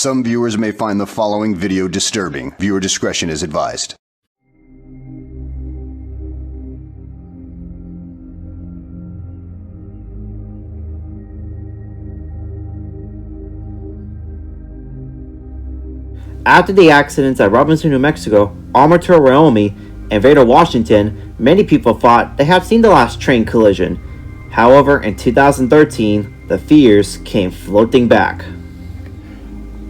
Some viewers may find the following video disturbing. Viewer discretion is advised. After the accidents at Robinson, New Mexico, Armature, Wyoming, and Vader, Washington, many people thought they had seen the last train collision. However, in 2013, the fears came floating back.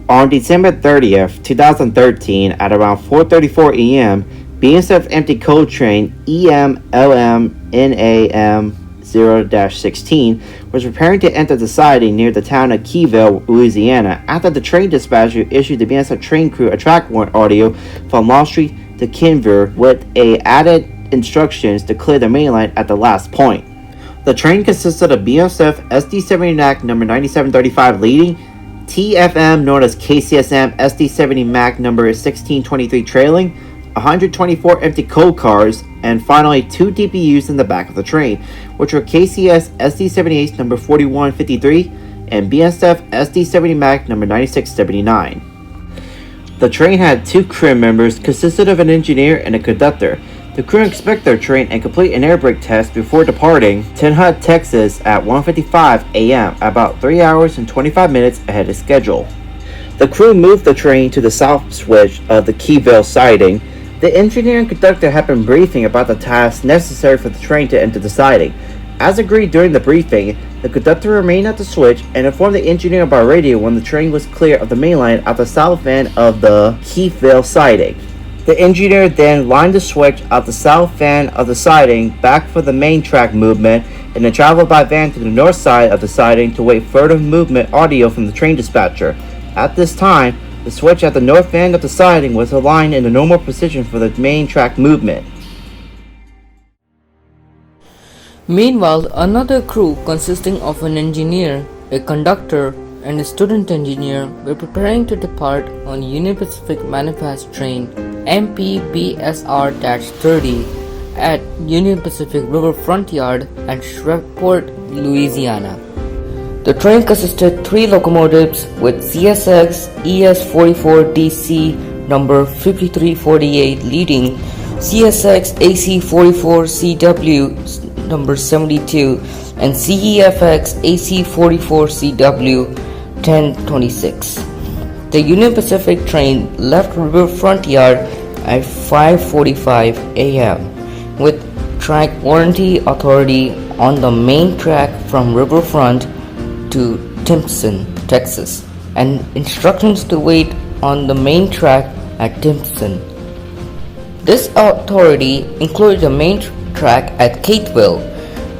On December 30th, 2013, at around 4:34 a.m., BNSF empty coal train EMLM-NAM 0-16 was preparing to enter the siding near the town of Keithville, Louisiana, after the train dispatcher issued the BNSF train crew a track warrant audio from Law Street to Keithville with added instructions to clear the main line at the last point. The train consisted of BNSF SD70 MAC number 9735 leading, TFM known as KCSM SD70 MAC number 1623 trailing, 124 empty coal cars, and finally 2 DPUs in the back of the train, which were KCS SD78 number 4153 and BNSF SD70 MAC number 9679. The train had 2 crew members, consisted of an engineer and a conductor. The crew inspect their train and complete an air brake test before departing Tin Hut, Texas at 1:55 a.m., about 3 hours and 25 minutes ahead of schedule. The crew moved the train to the south switch of the Keithville siding. The engineer and conductor had been briefing about the tasks necessary for the train to enter the siding. As agreed during the briefing, the conductor remained at the switch and informed the engineer by radio when the train was clear of the main line at the south end of the Keithville siding. The engineer then lined the switch at the south end of the siding back for the main track movement and then traveled by van to the north side of the siding to wait further movement audio from the train dispatcher. At this time, the switch at the north end of the siding was aligned in the normal position for the main track movement. Meanwhile, another crew consisting of an engineer, a conductor, and a student engineer were preparing to depart on Union Pacific Manifest train MPBSR-30 at Union Pacific Riverfront Yard at Shreveport, Louisiana. The train consisted 3 locomotives with CSX ES44DC number 5348 leading, CSX AC44CW number 72, and CEFX AC44CW 1026. The Union Pacific train left Riverfront Yard at 5:45 a.m. with track warranty authority on the main track from Riverfront to Timpson, Texas, and instructions to wait on the main track at Timpson. This authority included the main track at Keithville,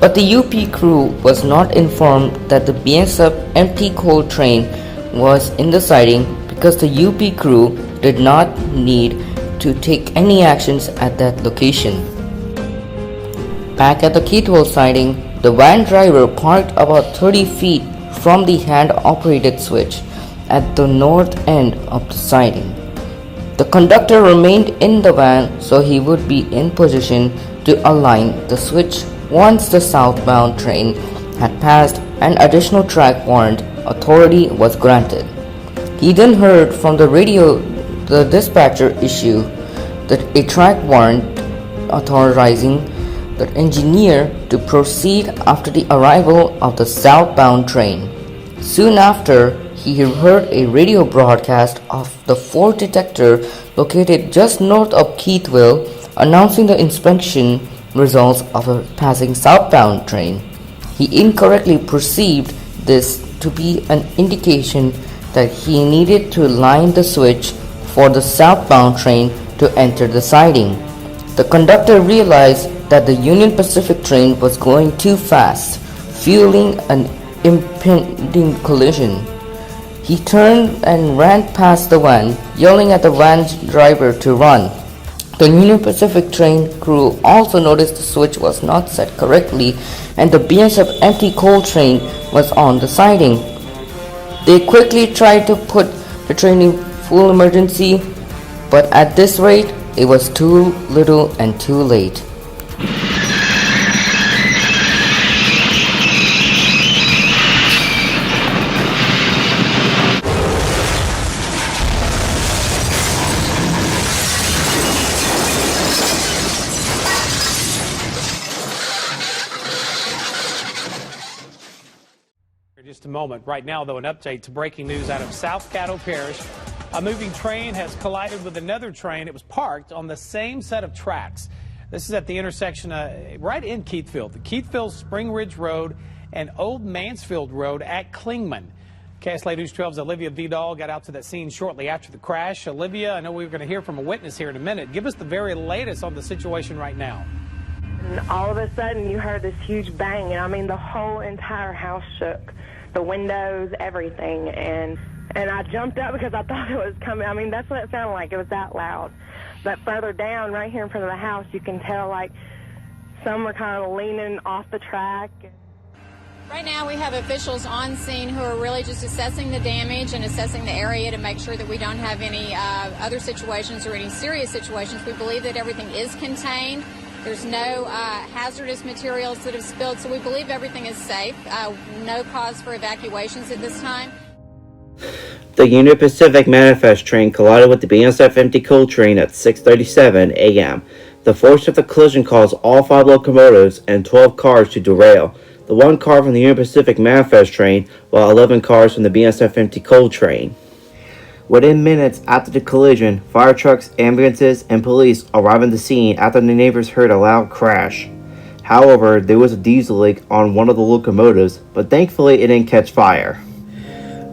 but the UP crew was not informed that the BNSF empty coal train was in the siding because the UP crew did not need to take any actions at that location. Back at the Keithville siding, the van driver parked about 30 feet from the hand-operated switch at the north end of the siding. The conductor remained in the van so he would be in position to align the switch once the southbound train had passed and additional track warrant authority was granted. He then heard from the radio the dispatcher issue that a track warrant authorizing the engineer to proceed after the arrival of the southbound train. Soon after, he heard a radio broadcast of the Ford detector located just north of Keithville announcing the inspection results of a passing southbound train. He incorrectly perceived this to be an indication that he needed to line the switch for the southbound train to enter the siding. The conductor realized that the Union Pacific train was going too fast, fueling an impending collision. He turned and ran past the van, yelling at the van driver to run. The Union Pacific train crew also noticed the switch was not set correctly and the BNSF empty coal train was on the siding. They quickly tried to put the train in full emergency, but at this rate, it was too little and too late. a moment. Right now, though, an update to breaking news out of South Caddo Parish. A moving train has collided with another train. It was parked on the same set of tracks. This is at the intersection right in Keithville, the Keithville Spring Ridge Road and Old Mansfield Road at Klingman. KSLA News 12's Olivia Vidal got out to that scene shortly after the crash. Olivia, I know we were going to hear from a witness here in a minute. Give us the very latest on the situation right now. And all of a sudden, you heard this huge bang, and I mean, the whole entire house shook. The windows, everything, and I jumped up because I thought it was coming. I mean, that's what it sounded like. It was that loud. But further down, right here in front of the house, you can tell, like, some were kind of leaning off the track. Right now we have officials on scene who are really just assessing the damage and assessing the area to make sure that we don't have any other situations or any serious situations. We believe that everything is contained. There's no hazardous materials that have spilled, so we believe everything is safe. No cause for evacuations at this time. The Union Pacific Manifest train collided with the BNSF empty coal train at 6:37 a.m. The force of the collision caused all 5 locomotives and 12 cars to derail. The 1 car from the Union Pacific Manifest train, while 11 cars from the BNSF empty coal train. Within minutes after the collision, fire trucks, ambulances, and police arrived on the scene after the neighbors heard a loud crash. However, there was a diesel leak on one of the locomotives, but thankfully it didn't catch fire.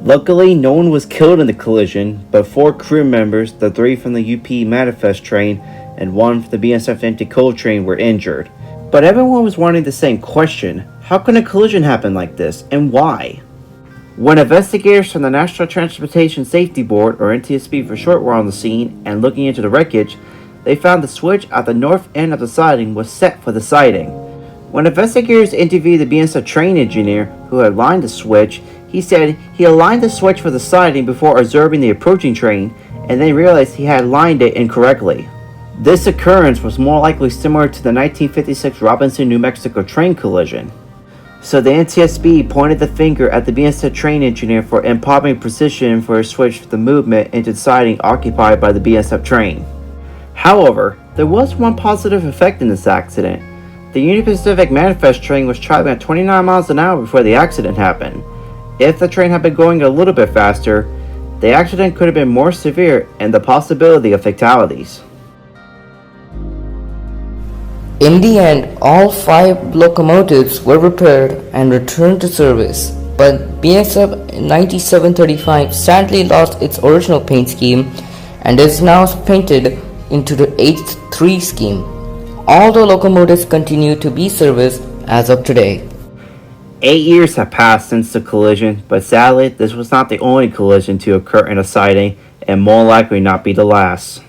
Luckily, no one was killed in the collision, but 4 crew members, the 3 from the UP Manifest train and 1 from the BNSF empty coal train, were injured. But everyone was wondering the same question: how can a collision happen like this, and why? When investigators from the National Transportation Safety Board, or NTSB for short, were on the scene and looking into the wreckage, they found the switch at the north end of the siding was set for the siding. When investigators interviewed the BNSF train engineer who had aligned the switch, he said he aligned the switch for the siding before observing the approaching train, and then realized he had aligned it incorrectly. This occurrence was more likely similar to the 1956 Robinson, New Mexico train collision. So the NTSB pointed the finger at the BNSF train engineer for improper precision for a switch for the movement into the siding occupied by the BNSF train. However, there was one positive effect in this accident. The Union Pacific Manifest train was traveling at 29 miles an hour before the accident happened. If the train had been going a little bit faster, the accident could have been more severe and the possibility of fatalities. In the end, all 5 locomotives were repaired and returned to service, but BNSF 9735 sadly lost its original paint scheme and is now painted into the H3 scheme. All the locomotives continue to be serviced as of today. 8 years have passed since the collision, but sadly, this was not the only collision to occur in a siding, and more likely not be the last.